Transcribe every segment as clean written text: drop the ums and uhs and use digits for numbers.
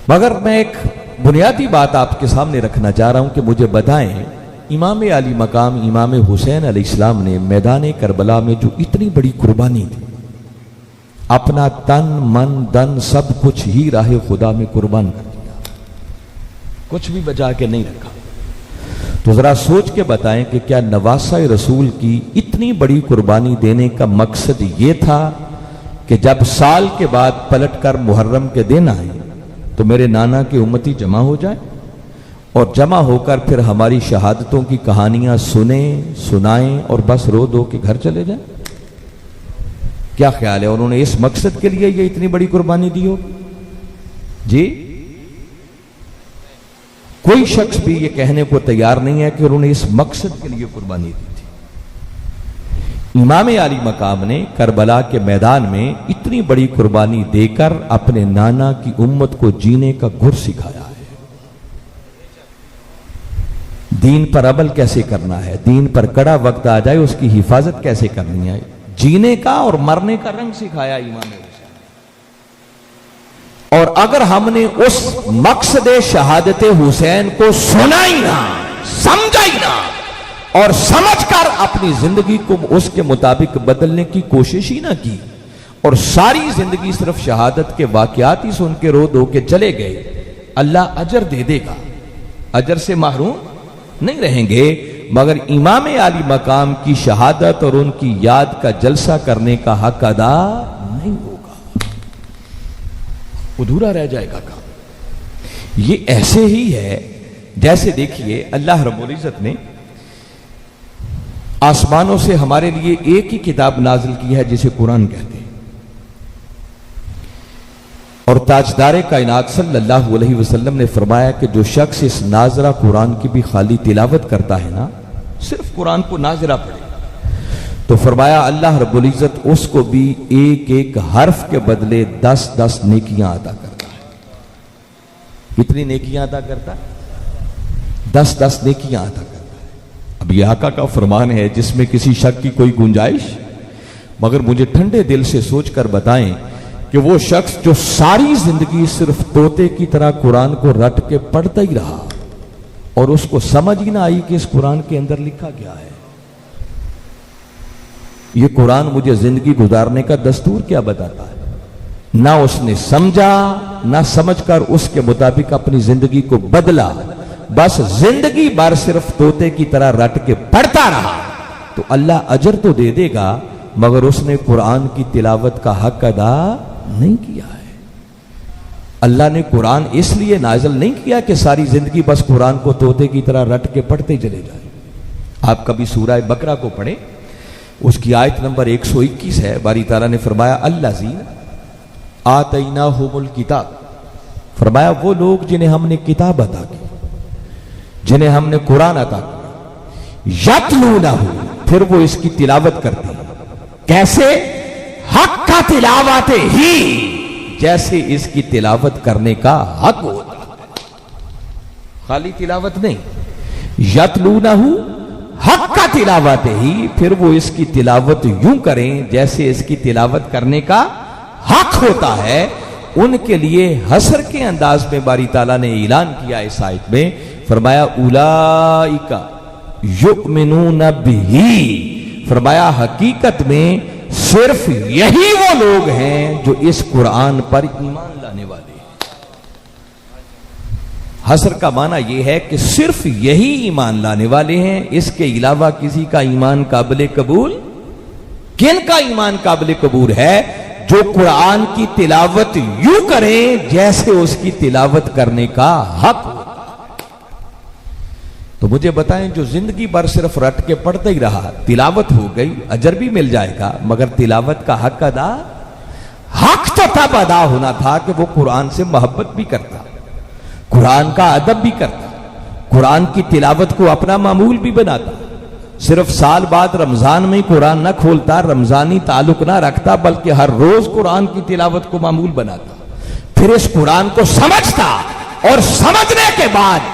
मगर मैं एक बुनियादी बात आपके सामने रखना चाह रहा हूं कि मुझे बताएं, इमाम आली मकाम इमाम हुसैन अलैहिस्सलाम ने मैदान करबला में जो इतनी बड़ी कुर्बानी दी, अपना तन मन धन सब कुछ ही राह खुदा में कुर्बान कर दिया, कुछ भी बचा के नहीं रखा। तो जरा सोच के बताएं कि क्या नवासा रसूल की इतनी बड़ी कुर्बानी देने का मकसद ये था कि जब साल के बाद पलट कर मुहर्रम के दिन आए तो मेरे नाना की उम्मती जमा हो जाए और जमा होकर फिर हमारी शहादतों की कहानियां सुने सुनाएं और बस रो दो के घर चले जाएं? क्या ख्याल है, उन्होंने इस मकसद के लिए ये इतनी बड़ी कुर्बानी दी हो? जी, कोई शख्स भी ये कहने को तैयार नहीं है कि उन्होंने इस मकसद के लिए कुर्बानी दी थी। इमाम आली मकाम ने करबला के मैदान में इतनी बड़ी कुर्बानी देकर अपने नाना की उम्मत को जीने का गुर सिखाया है। दीन पर अमल कैसे करना है, दीन पर कड़ा वक्त आ जाए उसकी हिफाजत कैसे करनी है, जीने का और मरने का रंग सिखाया इमाम हुसैन। और अगर हमने उस मकसद शहादत हुसैन को सुना ही ना, समझा ही ना और समझकर अपनी जिंदगी को उसके मुताबिक बदलने की कोशिश ही ना की और सारी जिंदगी सिर्फ शहादत के वाकयात ही सुन के रो दो के चले गए, अल्लाह अजर दे देगा, अजर से महरूम नहीं रहेंगे। मगर इमाम आली मकाम की शहादत और उनकी याद का जलसा करने का हक अदा नहीं होगा, अधूरा रह जाएगा काम। ये ऐसे ही है जैसे देखिए अल्लाह रब्बुल इज्जत ने आसमानों से हमारे लिए एक ही किताब नाजिल की है जिसे कुरान कहते हैं, और ताजदार कायनात सल्लल्लाहु अलैहि वसल्लम ने फरमाया कि जो शख्स इस नाजरा कुरान की भी खाली तिलावत करता है ना, सिर्फ कुरान को नाजरा पढ़े, तो फरमाया अल्लाह रब्बुल इज्जत उसको भी एक एक हर्फ के बदले 10-10 नेकियां अता करता है। कितनी नेकियां अता करता है? 10-10 नेकियां अता करता है। अब यह आका का फरमान है जिसमें किसी शक की कोई गुंजाइश, मगर मुझे ठंडे दिल से सोचकर बताएं कि वो शख्स जो सारी जिंदगी सिर्फ तोते की तरह कुरान को रट के पढ़ता ही रहा और उसको समझ ही ना आई कि इस कुरान के अंदर लिखा क्या है, ये कुरान मुझे जिंदगी गुजारने का दस्तूर क्या बताता है, ना उसने समझा ना समझकर उसके मुताबिक अपनी जिंदगी को बदला, बस जिंदगी भर सिर्फ तोते की तरह रट के पढ़ता रहा, तो अल्लाह अजर तो दे देगा मगर उसने कुरान की तिलावत का हक अदा नहीं किया है। अल्लाह ने कुरान इसलिए नाज़िल नहीं किया कि सारी जिंदगी बस कुरान को तोते की तरह रट के पढ़ते चले जाए। आप कभी सूरह बकरा को पढ़े, उसकी आयत नंबर 121 है। बारी ताला ने फरमाया अल्लाज़ीना आतैनाहुमुल किताब, फरमाया वो लोग जिन्हें हमने किताब अता की, जिन्हें हमने कुरान अता किया, यतलूनहु, फिर वो इसकी तिलावत करते हैं। कैसे? हक का तिलावत ही, जैसे इसकी तिलावत करने का हक होता है, खाली तिलावत नहीं। यतलूनहु, हक का तिलावत ही, फिर वो इसकी तिलावत यूं करें जैसे इसकी तिलावत करने का हक होता है। उनके लिए हसर के अंदाज में बारी ताला ने ऐलान किया इस आयत में, फरमाया उलाइका युमिनून बिही, फरमाया हकीकत में सिर्फ यही वो लोग हैं जो इस कुरान पर ईमान लाने वाले हैं। हसर का माना यह है कि सिर्फ यही ईमान लाने वाले हैं, इसके अलावा किसी का ईमान काबिल कबूल, किन का ईमान काबिल कबूल है? जो कुरान की तिलावत यूं करें जैसे उसकी तिलावत करने का हक। तो मुझे बताएं, जो जिंदगी भर सिर्फ रट के पढ़ते ही रहा, तिलावत हो गई, अजर भी मिल जाएगा, मगर तिलावत का हक अदा, हक तो तब अदा होना था कि वो कुरान से मोहब्बत भी करता, कुरान का अदब भी करता, कुरान की तिलावत को अपना मामूल भी बनाता, सिर्फ साल बाद रमजान में कुरान न खोलता, रमजानी ताल्लुक ना रखता, बल्कि हर रोज कुरान की तिलावत को मामूल बनाता, फिर इस कुरान को समझता और समझने के बाद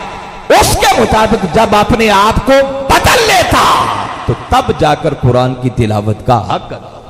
उसके मुताबिक जब अपने आप को बदल लेता तो तब जाकर कुरान की तिलावत का हक अदा।